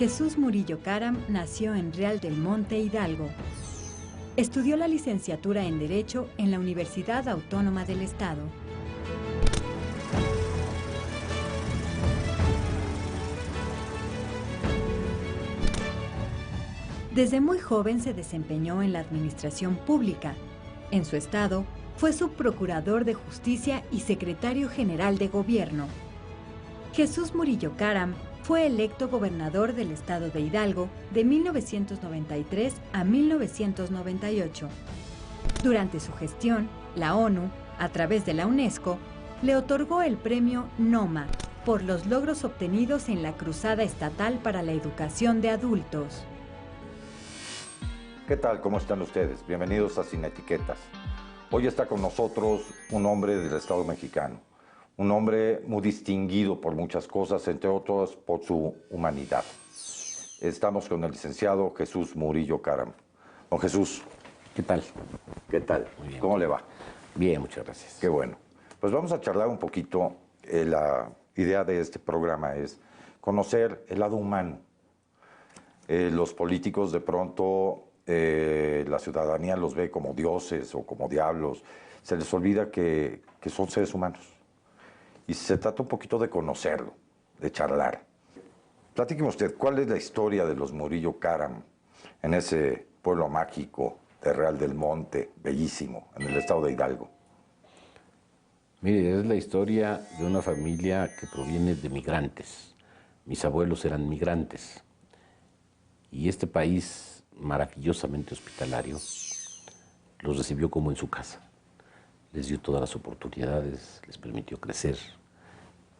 Jesús Murillo Caram nació en Real del Monte, Hidalgo. Estudió la licenciatura en Derecho en la Universidad Autónoma del Estado. Desde muy joven se desempeñó en la administración pública. En su estado, fue subprocurador de Justicia y secretario general de Gobierno. Jesús Murillo Caram fue electo gobernador del estado de Hidalgo de 1993 a 1998. Durante su gestión, la ONU, a través de la UNESCO, le otorgó el premio NOMA por los logros obtenidos en la Cruzada Estatal para la Educación de Adultos. ¿Qué tal? ¿Cómo están ustedes? Bienvenidos a Sin Etiquetas. Hoy está con nosotros un hombre del Estado mexicano, un hombre muy distinguido por muchas cosas, entre otras por su humanidad. Estamos con el licenciado Jesús Murillo Caram. Don Jesús. ¿Qué tal? ¿Qué tal? Muy bien. ¿Cómo le va? Bien, muchas gracias. Qué bueno. Pues vamos a charlar un poquito. La idea de este programa es conocer el lado humano. Los políticos de pronto, la ciudadanía los ve como dioses o como diablos. Se les olvida que son seres humanos. Y se trata un poquito de conocerlo, de charlar. Platíqueme usted, ¿cuál es la historia de los Murillo Caram en ese pueblo mágico de Real del Monte, bellísimo, en el estado de Hidalgo? Mire, es la historia de una familia que proviene de migrantes. Mis abuelos eran migrantes. Y este país, maravillosamente hospitalario, los recibió como en su casa. Les dio todas las oportunidades, les permitió crecer,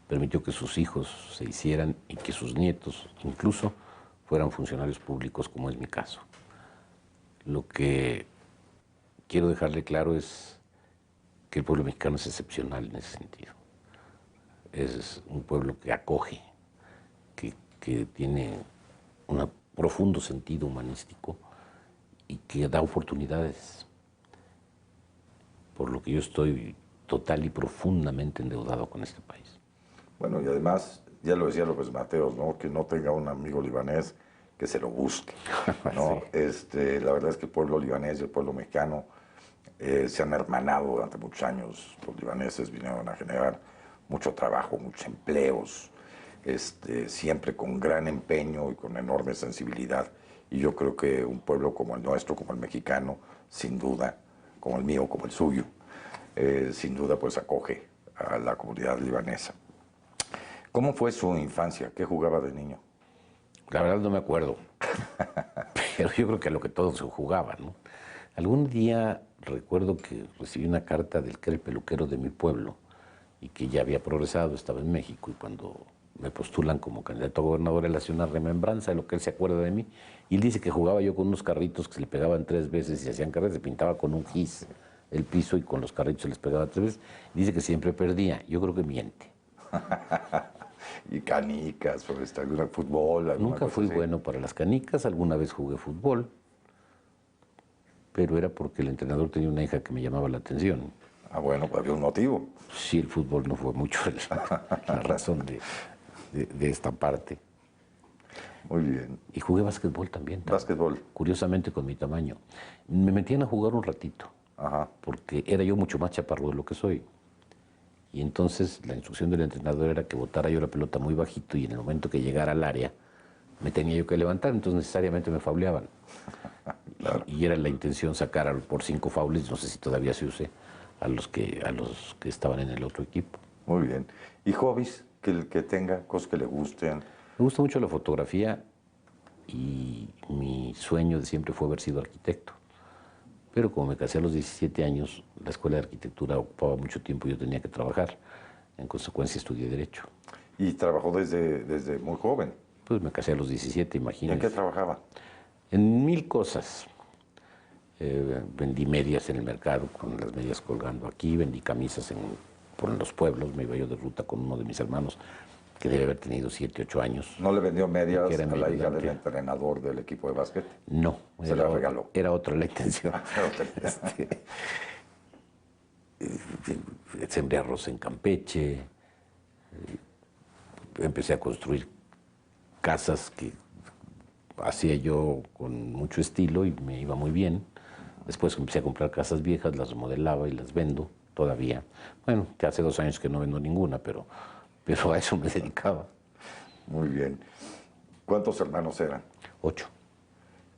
permitió que sus hijos se hicieran y que sus nietos incluso fueran funcionarios públicos, como es mi caso. Lo que quiero dejarle claro es que el pueblo mexicano es excepcional en ese sentido. Es un pueblo que acoge, que tiene un profundo sentido humanístico y que da oportunidades. Por lo que yo estoy total y profundamente endeudado con este país. Bueno, y además, ya lo decía López Mateos, ¿no? Que no tenga un amigo libanés, que se lo busque, ¿no? Sí. La verdad es que el pueblo libanés y el pueblo mexicano se han hermanado durante muchos años. Los libaneses vinieron a generar mucho trabajo, muchos empleos, siempre con gran empeño y con enorme sensibilidad. Y yo creo que un pueblo como el nuestro, como el mexicano, sin duda, como el mío, como el suyo, sin duda pues acoge a la comunidad libanesa. ¿Cómo fue su infancia? ¿Qué jugaba de niño? La verdad no me acuerdo, pero yo creo que a lo que todos se jugaban, ¿no? Algún día recuerdo que recibí una carta del que era el peluquero de mi pueblo y que ya había progresado, estaba en México, y cuando me postulan como candidato a gobernador, él hace una remembranza de lo que él se acuerda de mí, y él dice que jugaba yo con unos carritos que se le pegaban 3 veces y se hacían carreras, se pintaba con un gis el piso y con los carritos se les pegaba 3 veces, dice que siempre perdía. Yo creo que miente. Y canicas, algún fútbol. Nunca fui así. bueno para las canicas, alguna vez jugué fútbol, pero era porque el entrenador tenía una hija que me llamaba la atención. Ah, bueno, pues había un motivo. Sí, el fútbol no fue mucho la razón de esta parte. Muy bien. Y jugué básquetbol también. Básquetbol. Curiosamente con mi tamaño. Me metían a jugar un ratito. Ajá. Porque era yo mucho más chaparro de lo que soy. Y entonces la instrucción del entrenador era que botara yo la pelota muy bajito y en el momento que llegara al área me tenía yo que levantar, entonces necesariamente me fauleaban. Claro. Y era la intención sacar por 5 faules, no sé si todavía se use, a los que estaban en el otro equipo. Muy bien. ¿Y hobbies que tenga, cosas que le gusten? Me gusta mucho la fotografía y mi sueño de siempre fue haber sido arquitecto. Pero como me casé a los 17 años, la escuela de arquitectura ocupaba mucho tiempo y yo tenía que trabajar. En consecuencia estudié Derecho. ¿Y trabajó desde muy joven? Pues me casé a los 17, imagínate. ¿En qué trabajaba? En 1000 cosas. Vendí medias en el mercado, con las medias colgando aquí, vendí camisas por los pueblos, me iba yo de ruta con uno de mis hermanos, que debe haber tenido 7, 8 años. ¿No le vendió medias a la hija del entrenador del equipo de básquet? No. Se la regaló. Era otra la intención. Sembré arroz en Campeche, empecé a construir casas que hacía yo con mucho estilo y me iba muy bien. Después empecé a comprar casas viejas, las remodelaba y las vendo todavía. Bueno, que hace 2 años que no vendo ninguna, pero a eso me dedicaba. Muy bien. ¿Cuántos hermanos eran? 8.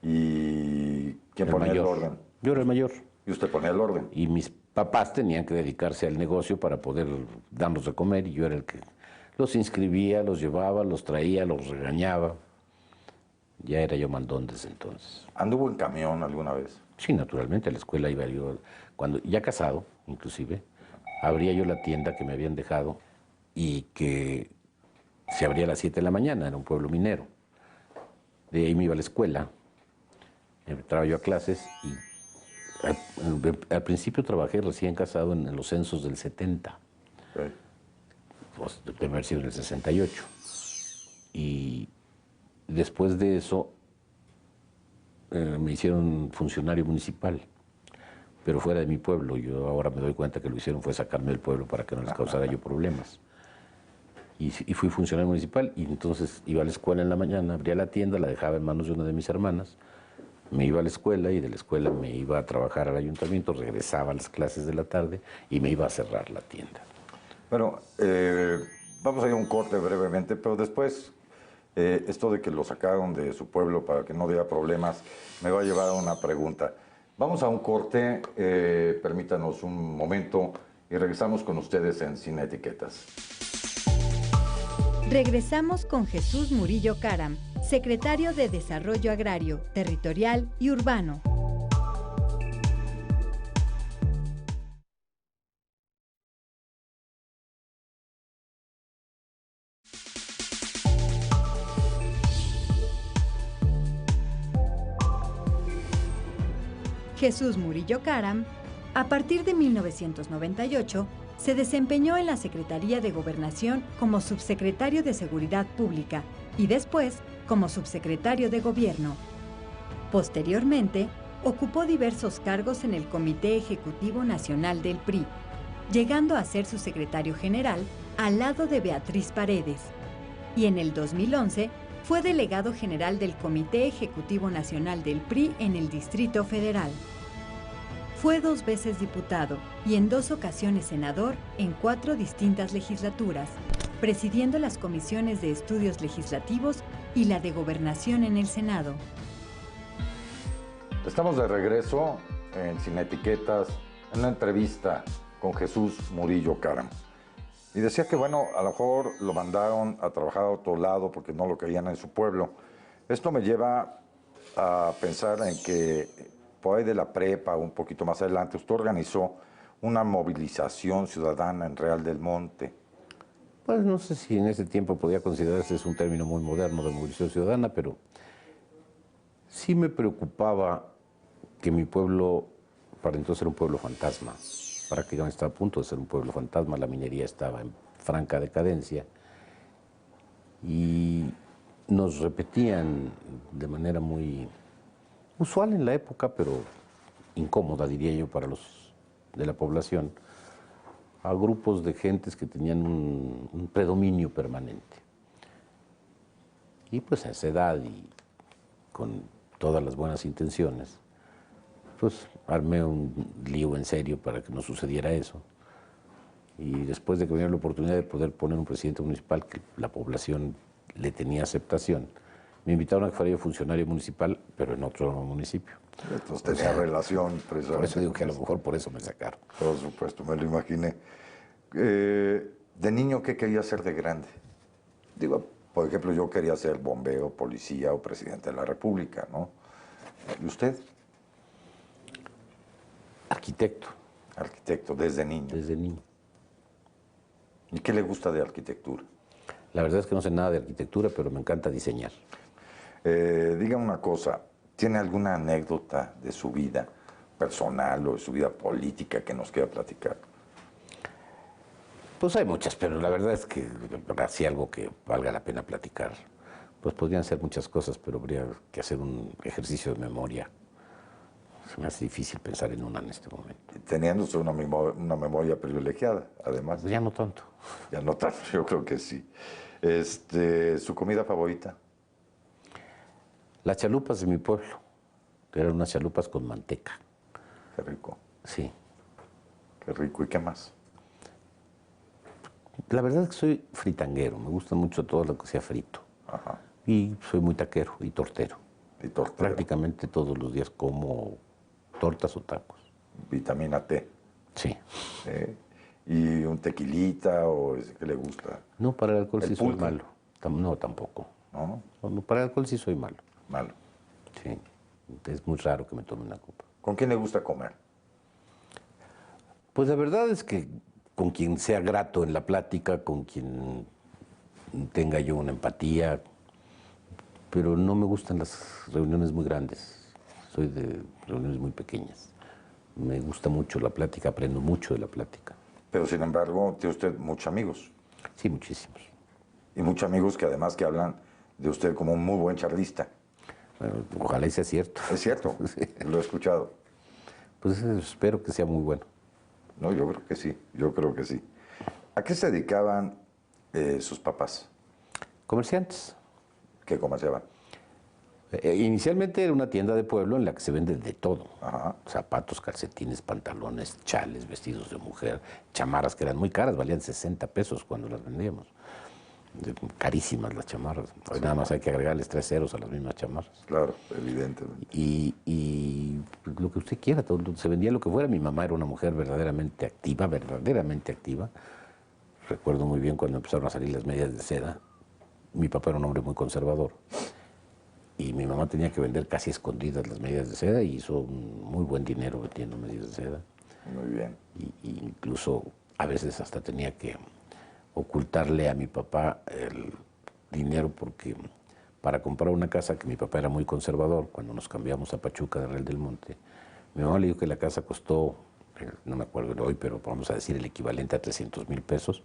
¿Y quién El ponía el mayor. orden? Yo era el mayor. ¿Y usted ponía el orden? Y mis papás tenían que dedicarse al negocio para poder darnos de comer y yo era el que los inscribía, los llevaba, los traía, los regañaba. Ya era yo mandón desde entonces. ¿Anduvo en camión alguna vez? Sí, naturalmente, a la escuela iba yo, cuando ya casado, inclusive, abría yo la tienda que me habían dejado y que se abría a las 7 de la mañana, era un pueblo minero. De ahí me iba a la escuela, entraba yo a clases y al principio trabajé recién casado en los censos del 70, Okay. pues debe haber sido en el 68. Y después de eso me hicieron funcionario municipal, pero fuera de mi pueblo. Yo ahora me doy cuenta que lo hicieron fue sacarme del pueblo para que no les causara yo problemas. Y fui funcionario municipal y entonces iba a la escuela en la mañana, abría la tienda, la dejaba en manos de una de mis hermanas, me iba a la escuela y de la escuela me iba a trabajar al ayuntamiento, regresaba a las clases de la tarde y me iba a cerrar la tienda. Bueno, vamos a ir a un corte brevemente, pero después esto de que lo sacaron de su pueblo para que no diera problemas me va a llevar a una pregunta. Vamos a un corte, permítanos un momento y regresamos con ustedes en Sin Etiquetas. Regresamos con Jesús Murillo Caram, secretario de Desarrollo Agrario, Territorial y Urbano. Jesús Murillo Caram, a partir de 1998, se desempeñó en la Secretaría de Gobernación como subsecretario de Seguridad Pública y después como subsecretario de Gobierno. Posteriormente, ocupó diversos cargos en el Comité Ejecutivo Nacional del PRI, llegando a ser su secretario general al lado de Beatriz Paredes. Y en el 2011 fue delegado general del Comité Ejecutivo Nacional del PRI en el Distrito Federal. Fue 2 veces diputado y en 2 ocasiones senador en 4 distintas legislaturas, presidiendo las comisiones de estudios legislativos y la de gobernación en el Senado. Estamos de regreso en Sin Etiquetas, en una entrevista con Jesús Murillo Caram. Y decía que, bueno, a lo mejor lo mandaron a trabajar a otro lado porque no lo querían en su pueblo. Esto me lleva a pensar en que por ahí de la prepa, un poquito más adelante, usted organizó una movilización ciudadana en Real del Monte. Pues no sé si en ese tiempo podía considerarse, es un término muy moderno de movilización ciudadana, pero sí me preocupaba que mi pueblo, para entonces era un pueblo fantasma, prácticamente estaba a punto de ser un pueblo fantasma, la minería estaba en franca decadencia y nos repetían de manera muy usual en la época, pero incómoda, diría yo, para los de la población, a grupos de gentes que tenían un predominio permanente. Y pues a esa edad y con todas las buenas intenciones, pues armé un lío en serio para que no sucediera eso. Y después de que me dieron la oportunidad de poder poner un presidente municipal que la población le tenía aceptación, me invitaron a que fuera yo funcionario municipal, pero en otro municipio. Entonces tenía relación, precisamente. Por eso digo que a lo mejor por eso me sacaron. Por supuesto, me lo imaginé. De niño, ¿qué quería ser de grande? Digo, por ejemplo, yo quería ser bombero, policía o presidente de la República, ¿no? ¿Y usted? Arquitecto. Arquitecto, desde niño. Desde niño. ¿Y qué le gusta de arquitectura? La verdad es que no sé nada de arquitectura, pero me encanta diseñar. Dígame una cosa, ¿tiene alguna anécdota de su vida personal o de su vida política que nos quiera platicar? Pues hay muchas, pero la verdad es que así algo que valga la pena platicar. Pues podrían ser muchas cosas, pero habría que hacer un ejercicio de memoria. Se me hace difícil pensar en una en este momento. Teniendo usted una memoria privilegiada, además. Pues ya no tanto. Ya no tanto, yo creo que sí. ¿Su comida favorita? Las chalupas de mi pueblo. Eran unas chalupas con manteca. Qué rico. Sí. Qué rico. ¿Y qué más? La verdad es que soy fritanguero. Me gusta mucho todo lo que sea frito. Ajá. Y soy muy taquero y tortero. Y tortero. Prácticamente todos los días como tortas o tacos. Vitamina T. Sí. ¿Y un tequilita o ese que le gusta? No, para el alcohol ¿El sí pulque? soy malo. No, tampoco. ¿No? No, para el alcohol sí soy malo. Malo. Sí. Es muy raro que me tome una copa. ¿Con quién le gusta comer? Pues la verdad es que con quien sea grato en la plática, con quien tenga yo una empatía, pero no me gustan las reuniones muy grandes. Soy de reuniones muy pequeñas. Me gusta mucho la plática, aprendo mucho de la plática. Pero sin embargo, tiene usted muchos amigos. Sí, muchísimos. Y muchos amigos que además que hablan de usted como un muy buen charlista. Bueno, ojalá y sea cierto. Es cierto, Sí. lo he escuchado. Pues espero que sea muy bueno. No, yo creo que sí, yo creo que sí. ¿A qué se dedicaban sus papás? Comerciantes. ¿Qué comerciaban? Inicialmente era una tienda de pueblo en la que se vende de todo. Ajá. Zapatos, calcetines, pantalones, chales, vestidos de mujer, chamarras que eran muy caras, valían 60 pesos cuando las vendíamos. Carísimas las chamarras. Hoy nada más hay que agregarles 3 ceros a las mismas chamarras. Claro, evidentemente. Y lo que usted quiera, se vendía lo que fuera. Mi mamá era una mujer verdaderamente activa, verdaderamente activa. Recuerdo muy bien cuando empezaron a salir las medias de seda. Mi papá era un hombre muy conservador. Y mi mamá tenía que vender casi escondidas las medias de seda y hizo un muy buen dinero vendiendo medias de seda. Muy bien. Y incluso a veces hasta tenía que ocultarle a mi papá el dinero porque para comprar una casa, que mi papá era muy conservador, cuando nos cambiamos a Pachuca de Real del Monte, mi mamá le dijo que la casa costó, no me acuerdo de hoy, pero vamos a decir el equivalente a 300,000 pesos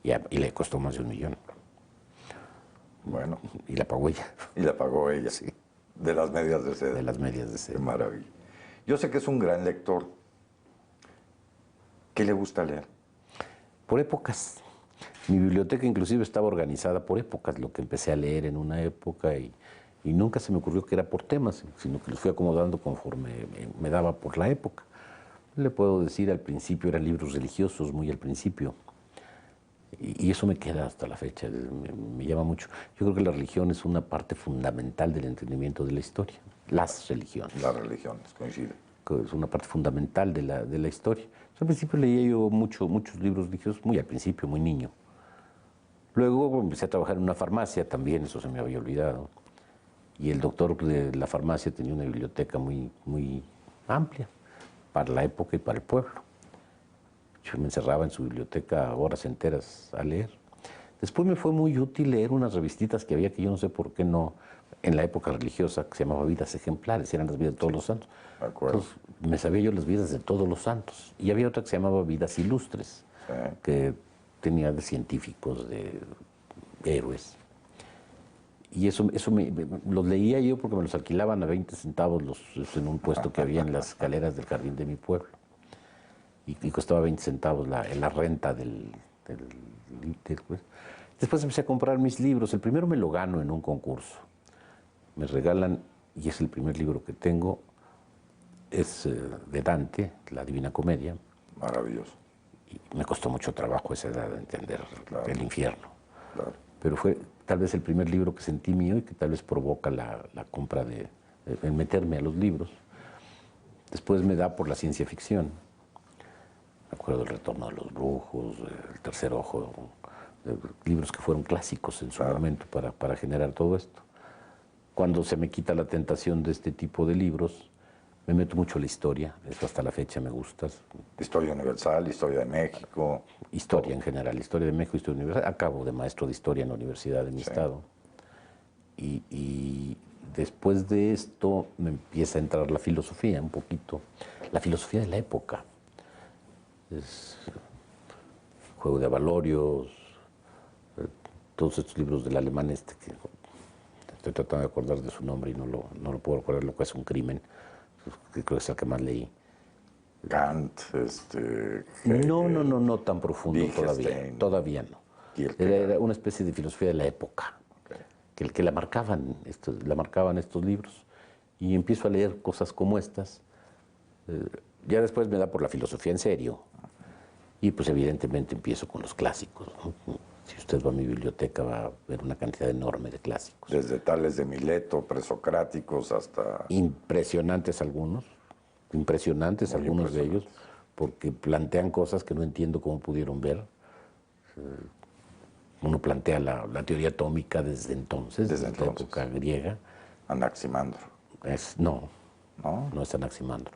y le costó más de 1,000,000. Bueno. Y la pagó ella. Y la pagó ella. Sí. De las medias de seda. De las medias de Qué seda. maravilla. Yo sé que es un gran lector. ¿Qué le gusta leer? Por épocas. Mi biblioteca inclusive estaba organizada por épocas, lo que empecé a leer en una época y nunca se me ocurrió que era por temas, sino que los fui acomodando conforme me daba por la época. Le puedo decir, al principio eran libros religiosos, muy al principio, y eso me queda hasta la fecha, me llama mucho. Yo creo que la religión es una parte fundamental del entendimiento de la historia, las religiones. Las religiones, coincide. Es una parte fundamental de la historia. Al principio leía yo muchos libros religiosos, muy al principio, muy niño. Luego empecé a trabajar en una farmacia, también eso se me había olvidado. Y el doctor de la farmacia tenía una biblioteca muy, muy amplia para la época y para el pueblo. Yo me encerraba en su biblioteca horas enteras a leer. Después me fue muy útil leer unas revistitas que había, que yo no sé por qué no, en la época religiosa, que se llamaba Vidas Ejemplares, eran las vidas de todos los santos. De acuerdo. Entonces me sabía yo las vidas de todos los santos. Y había otra que se llamaba Vidas Ilustres, Sí. que tenía de científicos, de héroes. Y eso los leía yo porque me los alquilaban a 20 centavos en un puesto que había en las escaleras del jardín de mi pueblo. Y costaba 20 centavos la renta del pues. Después empecé a comprar mis libros. El primero me lo gano en un concurso. Me regalan, y es el primer libro que tengo, es de Dante, La Divina Comedia. Maravilloso. Y me costó mucho trabajo a esa edad de entender el infierno. Claro. Pero fue tal vez el primer libro que sentí mío y que tal vez provoca la compra el meterme a los libros. Después me da por la ciencia ficción. Me acuerdo del Retorno de los Brujos, El Tercer Ojo, libros que fueron clásicos en su momento para generar todo esto. Cuando se me quita la tentación de este tipo de libros, me meto mucho a la historia, eso hasta la fecha me gusta. Historia universal, historia de México. Historia en general, historia de México, historia universal. Acabo de maestro de historia en la universidad de mi estado. Y después de esto me empieza a entrar la filosofía un poquito, la filosofía de la época. Es Juego de Avalorios, todos estos libros del alemán que estoy tratando de acordar de su nombre y no lo puedo recordar, lo que es un crimen, que creo que es el que más leí. Kant, No tan profundo Wittgenstein, todavía no. Kierkegaard. Era una especie de filosofía de la época. Okay. que la marcaban estos libros. Y empiezo a leer cosas como estas. Ya después me da por la filosofía en serio. Y pues evidentemente empiezo con los clásicos, ¿no? Si usted va a mi biblioteca va a ver una cantidad enorme de clásicos. Desde Tales de Mileto, presocráticos, hasta... Impresionantes algunos de ellos, porque plantean cosas que no entiendo cómo pudieron ver. Uno plantea la teoría atómica desde entonces, desde la época griega. Anaximandro. No es Anaximandro.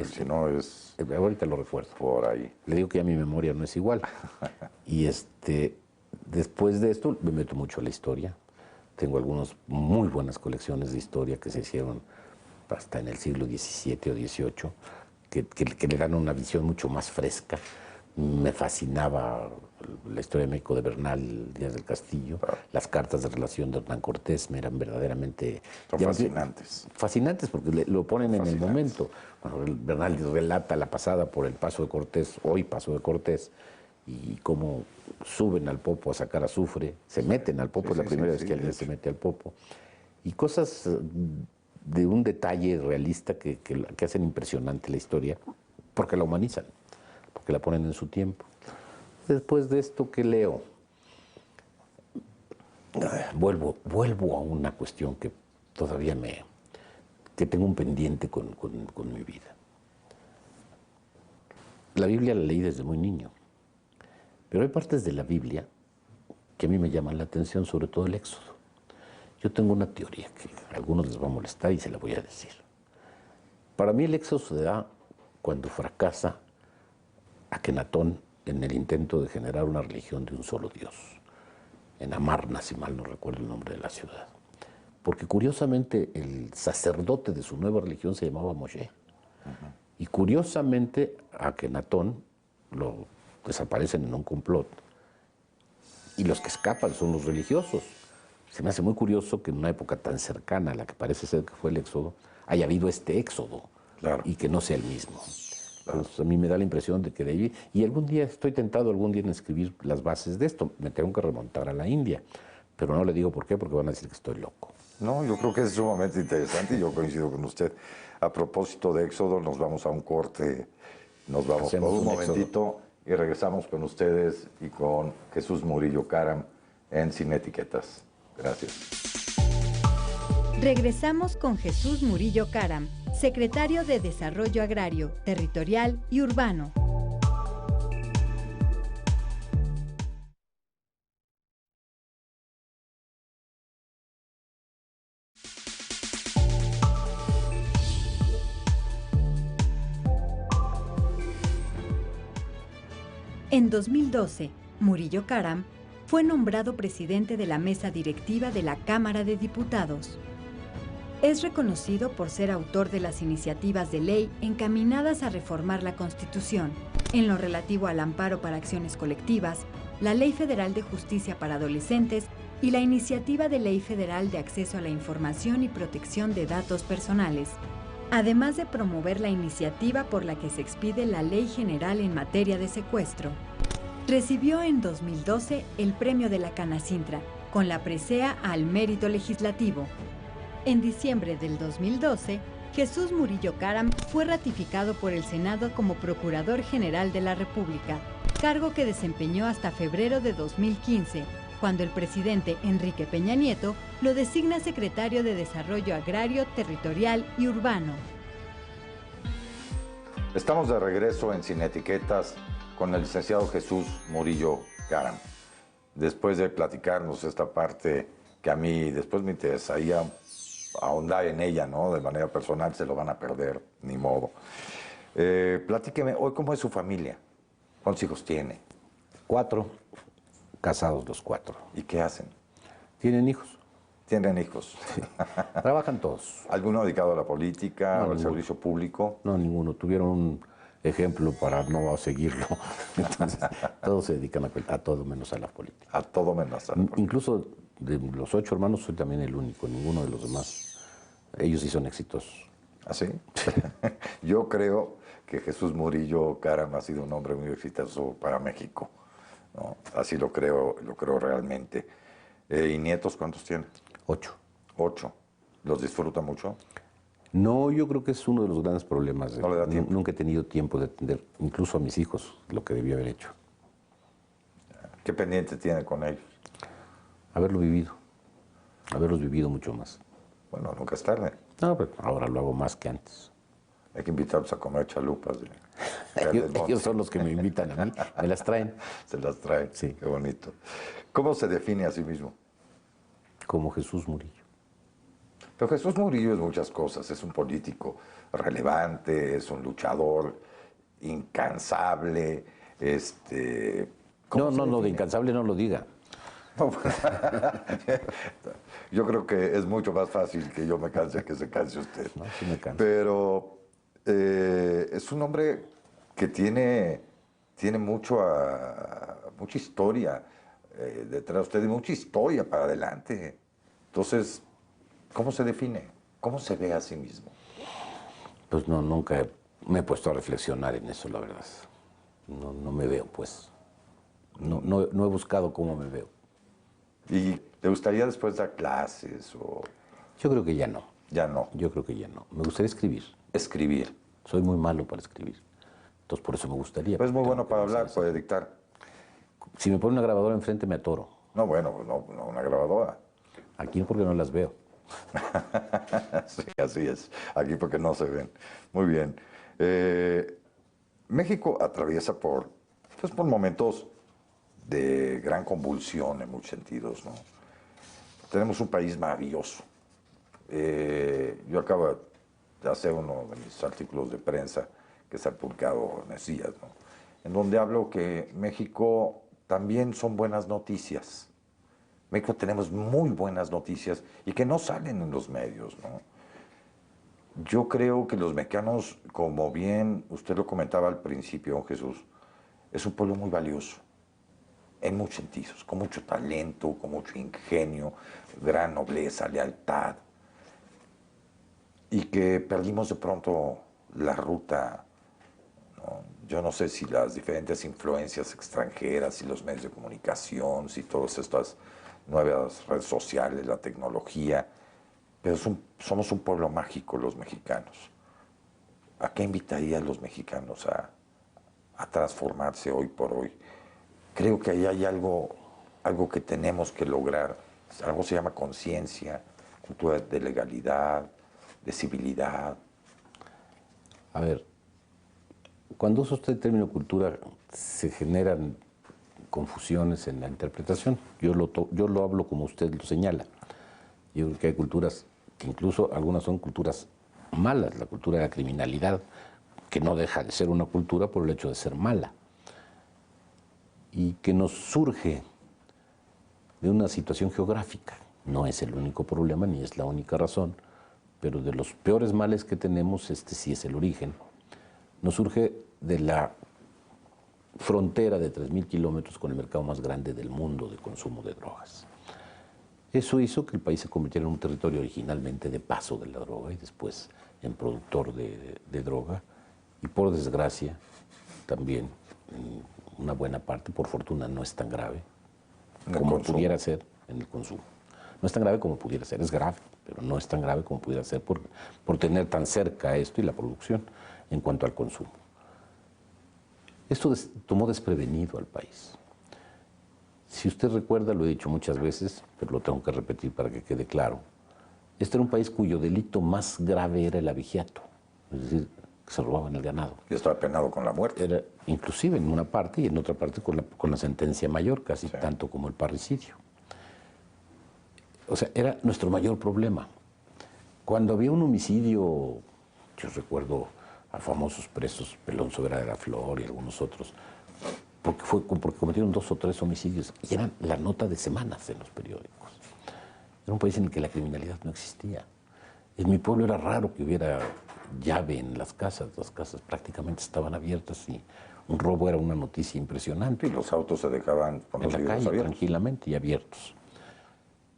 Si no es... Ahorita lo recuerdo. Por ahí. Le digo que ya mi memoria no es igual. Y después de esto me meto mucho a la historia. Tengo algunas muy buenas colecciones de historia que se hicieron hasta en el siglo XVII o XVIII, que le dan una visión mucho más fresca. Me fascinaba la historia de México de Bernal, Díaz del Castillo, las cartas de relación de Hernán Cortés me eran verdaderamente... Son fascinantes. Fascinantes porque lo ponen en el momento. Cuando Bernal relata la pasada por el Paso de Cortés, hoy Paso de Cortés, y cómo suben al Popo a sacar azufre, se meten al Popo, es la primera vez que alguien se mete al Popo. Y cosas de un detalle realista que hacen impresionante la historia, porque la humanizan, porque la ponen en su tiempo. Después de esto, ¿qué leo? Vuelvo a una cuestión que todavía que tengo un pendiente con mi vida. La Biblia la leí desde muy niño, pero hay partes de la Biblia que a mí me llaman la atención, sobre todo el Éxodo. Yo tengo una teoría que a algunos les va a molestar y se la voy a decir. Para mí el Éxodo se da cuando fracasa Akenatón en el intento de generar una religión de un solo Dios, en Amarna, si mal no recuerdo el nombre de la ciudad. Porque curiosamente el sacerdote de su nueva religión se llamaba Moshe. Y curiosamente Akenatón lo desaparecen en un complot. Y los que escapan son los religiosos. Se me hace muy curioso que en una época tan cercana a la que parece ser que fue el Éxodo, haya habido este éxodo, claro, y que no sea el mismo. Claro. Pues a mí me da la impresión de que de allí, y algún día estoy tentado en escribir las bases de esto, me tengo que remontar a la India, pero no le digo por qué, porque van a decir que estoy loco. No, yo creo que es sumamente interesante y yo coincido con usted. A propósito de Éxodo, nos vamos a un corte, nos vamos por un momentito y regresamos con ustedes y con Jesús Murillo Caram en Sin Etiquetas. Gracias. Regresamos con Jesús Murillo Caram, secretario de Desarrollo Agrario, Territorial y Urbano. En 2012, Murillo Caram fue nombrado presidente de la mesa directiva de la Cámara de Diputados. Es reconocido por ser autor de las iniciativas de ley encaminadas a reformar la Constitución, en lo relativo al amparo para acciones colectivas, la Ley Federal de Justicia para Adolescentes y la Iniciativa de Ley Federal de Acceso a la Información y Protección de Datos Personales, además de promover la iniciativa por la que se expide la Ley General en materia de secuestro. Recibió en 2012 el premio de la Canacintra, con la presea al mérito legislativo. En diciembre del 2012, Jesús Murillo Caram fue ratificado por el Senado como Procurador General de la República, cargo que desempeñó hasta febrero de 2015, cuando el presidente Enrique Peña Nieto lo designa secretario de Desarrollo Agrario, Territorial y Urbano. Estamos de regreso en Sin Etiquetas con el licenciado Jesús Murillo Caram. Después de platicarnos esta parte que a mí después me interesaría ahondar en ella, ¿no? De manera personal, se lo van a perder, ni modo. Platíqueme, hoy, ¿cómo es su familia? ¿Cuántos hijos tiene? 4, casados los 4. ¿Y qué hacen? ¿Tienen hijos? Tienen hijos. Sí. Trabajan todos. ¿Alguno dedicado a la política o al servicio público? No, ninguno. Tuvieron un ejemplo para no seguirlo. Entonces, todos se dedican a todo menos a la política. A todo menos a la política. Incluso de los 8 hermanos soy también el único, ninguno de los demás. Ellos sí son exitosos. ¿Ah, sí? Yo creo que Jesús Murillo Caram ha sido un hombre muy exitoso para México, ¿no? Así lo creo realmente. ¿Y nietos cuántos tiene? 8. 8. ¿Los disfruta mucho? No, yo creo que es uno de los grandes problemas. No le da tiempo. Nunca he tenido tiempo de atender, incluso a mis hijos, lo que debía haber hecho. ¿Qué pendiente tiene con ellos? Haberlos vivido mucho más. Bueno, nunca es tarde. No, pero ahora lo hago más que antes. Hay que invitarlos a comer chalupas. Ellos son los que me invitan a mí, me las traen. Se las traen, Sí. Qué bonito. ¿Cómo se define a sí mismo? Como Jesús Murillo. Pero Jesús Murillo es muchas cosas. Es un político relevante, es un luchador incansable. ¿Cómo se No, de define? incansable no lo diga. Yo creo que es mucho más fácil que yo me canse que se canse usted. No, sí me canso. Pero es un hombre que tiene mucha historia detrás de usted y mucha historia para adelante. Entonces, ¿cómo se define? ¿Cómo se ve a sí mismo? Pues no, nunca me he puesto a reflexionar en eso, la verdad. No me veo, pues. No he buscado cómo me veo. ¿Y te gustaría después dar clases o Yo creo que ya no. ya no? Yo creo que ya no. Me gustaría escribir. Escribir. Soy muy malo para escribir. Entonces por eso me gustaría. Pues es muy porque bueno tengo que para empezar a hablar, hacer. puede dictar. Si me pone una grabadora enfrente me atoro. No, bueno, pues no una grabadora. Aquí no, porque no las veo. Sí, así es. Aquí porque no se ven. Muy bien. México atraviesa por momentos de gran convulsión en muchos sentidos, ¿no? Tenemos un país maravilloso. Yo acabo de hacer uno de mis artículos de prensa que se ha publicado en estos días, ¿no? En donde hablo que México también son buenas noticias. México tenemos muy buenas noticias y que no salen en los medios, ¿no? Yo creo que los mexicanos, como bien usted lo comentaba al principio, don Jesús, es un pueblo muy valioso, en muchos sentidos, con mucho talento, con mucho ingenio, gran nobleza, lealtad, y que perdimos de pronto la ruta, ¿no? Yo no sé si las diferentes influencias extranjeras, si los medios de comunicación, si todas estas nuevas redes sociales, la tecnología, pero somos un pueblo mágico los mexicanos. ¿A qué invitaría a los mexicanos a transformarse hoy por hoy? Creo que ahí hay algo que tenemos que lograr. Algo se llama conciencia, cultura de legalidad, de civilidad. A ver, cuando usa usted el término cultura, se generan confusiones en la interpretación. Yo lo hablo como usted lo señala. Yo creo que hay culturas que incluso algunas son culturas malas, la cultura de la criminalidad, que no deja de ser una cultura por el hecho de ser mala, y que nos surge de una situación geográfica. No es el único problema ni es la única razón, pero de los peores males que tenemos, este sí es el origen. Nos surge de la frontera de 3.000 kilómetros con el mercado más grande del mundo de consumo de drogas. Eso hizo que el país se convirtiera en un territorio originalmente de paso de la droga y después en productor de droga, y por desgracia también en una buena parte, por fortuna no es tan grave como pudiera ser en el consumo. No es tan grave como pudiera ser, es grave, pero no es tan grave como pudiera ser por tener tan cerca esto y la producción en cuanto al consumo. Esto tomó desprevenido al país. Si usted recuerda, lo he dicho muchas veces, pero lo tengo que repetir para que quede claro, este era un país cuyo delito más grave era el abigeato, es decir, que se robaban el ganado. Y estaba penado con la muerte. Era inclusive en una parte y en otra parte con la sentencia mayor, casi Sí. tanto como el parricidio. O sea, era nuestro mayor problema. Cuando había un homicidio, yo recuerdo a famosos presos, Pelón Sobera de la Flor y algunos otros, porque cometieron 2 o 3 homicidios y eran la nota de semanas en los periódicos. Era un país en el que la criminalidad no existía. En mi pueblo era raro que hubiera llave en las casas prácticamente estaban abiertas y un robo era una noticia impresionante. Y los autos se dejaban con En los la vidrios calle, abiertos. tranquilamente y abiertos.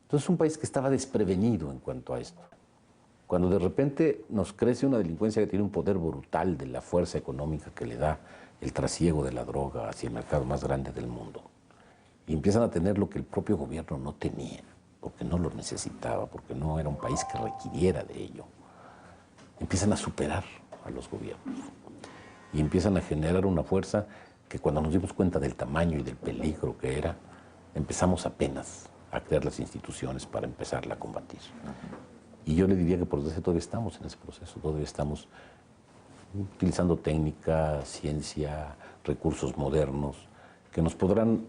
Entonces, un país que estaba desprevenido en cuanto a esto. Cuando de repente nos crece una delincuencia que tiene un poder brutal de la fuerza económica que le da el trasiego de la droga hacia el mercado más grande del mundo, y empiezan a tener lo que el propio gobierno no tenía, porque no lo necesitaba, porque no era un país que requiriera de ello. Empiezan a superar a los gobiernos y empiezan a generar una fuerza que cuando nos dimos cuenta del tamaño y del peligro que era, empezamos apenas a crear las instituciones para empezarla a combatir. Y yo le diría que por desgracia todavía estamos en ese proceso, todavía estamos utilizando técnica, ciencia, recursos modernos, que nos podrán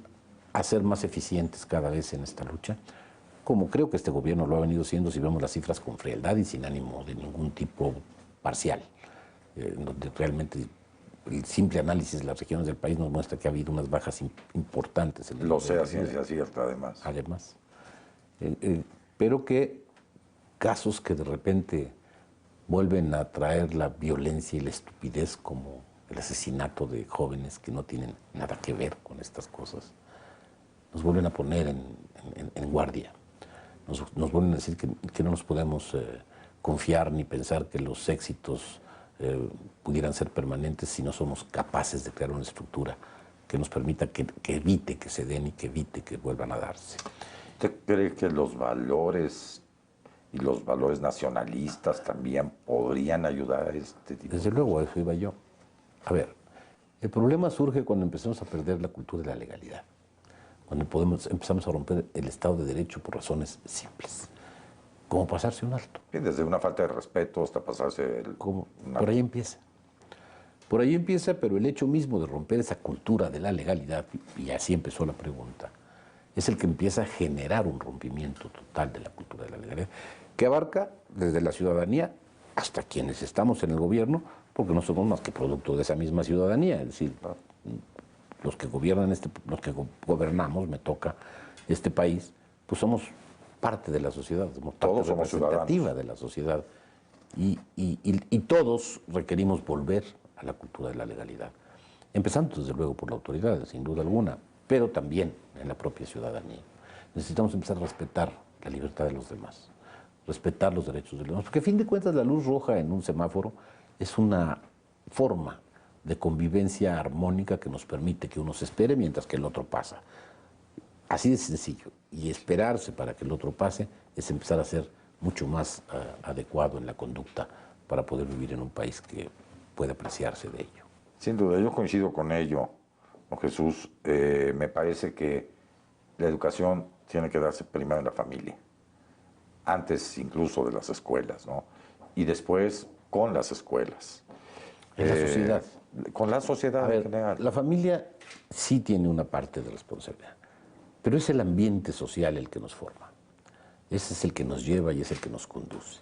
hacer más eficientes cada vez en esta lucha, como creo que este gobierno lo ha venido siendo si vemos las cifras con frialdad y sin ánimo de ningún tipo parcial, donde realmente el simple análisis de las regiones del país nos muestra que ha habido unas bajas importantes. En el Lo sé, a ciencia cierta, además. Además. Pero que casos que de repente vuelven a traer la violencia y la estupidez, como el asesinato de jóvenes que no tienen nada que ver con estas cosas, nos vuelven a poner en guardia. Nos vuelven a decir que no nos podemos confiar ni pensar que los éxitos pudieran ser permanentes si no somos capaces de crear una estructura que nos permita que evite que se den y que evite que vuelvan a darse. ¿Usted cree que los valores y los valores nacionalistas también podrían ayudar a este tipo? Desde luego, a eso iba yo. A ver, el problema surge cuando empezamos a perder la cultura de la legalidad, cuando empezamos a romper el Estado de Derecho por razones simples, como pasarse un alto. Bien, desde una falta de respeto hasta pasarse el... Por ahí empieza. Por ahí empieza, pero el hecho mismo de romper esa cultura de la legalidad, y así empezó la pregunta, es el que empieza a generar un rompimiento total de la cultura de la legalidad, que abarca desde la ciudadanía hasta quienes estamos en el gobierno, porque no somos más que producto de esa misma ciudadanía, es decir, los que gobiernan los que gobernamos, me toca este país, pues somos parte de la sociedad, somos parte representativa de la sociedad, y todos requerimos volver a la cultura de la legalidad, empezando desde luego por la autoridad, sin duda alguna, pero también en la propia ciudadanía. Necesitamos empezar a respetar la libertad de los demás, respetar los derechos de los demás, porque a fin de cuentas la luz roja en un semáforo es una forma de convivencia armónica que nos permite que uno se espere mientras que el otro pasa. Así de sencillo. Y esperarse para que el otro pase es empezar a ser mucho más adecuado en la conducta para poder vivir en un país que pueda apreciarse de ello. Sin duda, yo coincido con ello, don Jesús. Me parece que la educación tiene que darse primero en la familia, antes incluso de las escuelas, ¿no? Y después con las escuelas. En la sociedad. Con la sociedad en general. La familia sí tiene una parte de responsabilidad, pero es el ambiente social el que nos forma. Ese es el que nos lleva y es el que nos conduce.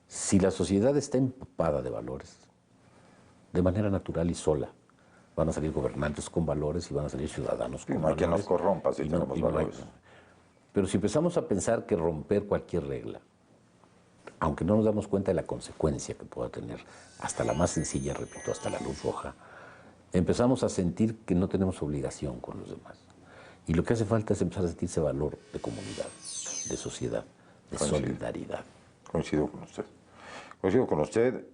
Si la sociedad está empapada de valores, de manera natural y sola, van a salir gobernantes con valores y van a salir ciudadanos con valores. No hay quien nos corrompa si tenemos valores. Pero si empezamos a pensar que romper cualquier regla, aunque no nos damos cuenta de la consecuencia que pueda tener, hasta la más sencilla, repito, hasta la luz roja, empezamos a sentir que no tenemos obligación con los demás. Y lo que hace falta es empezar a sentir ese valor de comunidad, de sociedad, de solidaridad. Coincido con usted. Coincido con usted.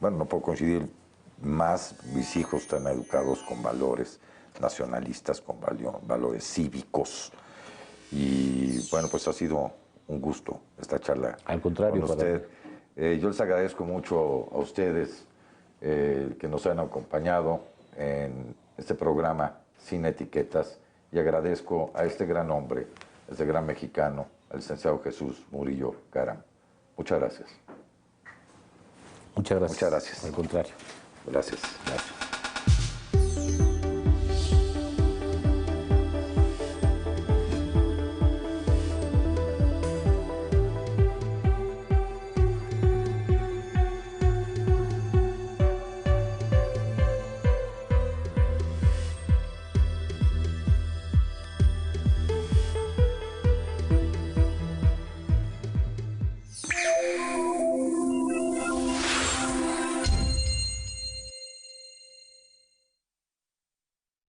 Bueno, no puedo coincidir más. Mis hijos están educados con valores nacionalistas, con valores cívicos. Y bueno, pues ha sido un gusto esta charla. Al contrario, con usted. Yo les agradezco mucho a ustedes que nos han acompañado en este programa Sin Etiquetas, y agradezco a este gran hombre, este gran mexicano, al licenciado Jesús Murillo Caram. Muchas gracias. Muchas gracias. Muchas gracias. Al contrario. Gracias. Gracias.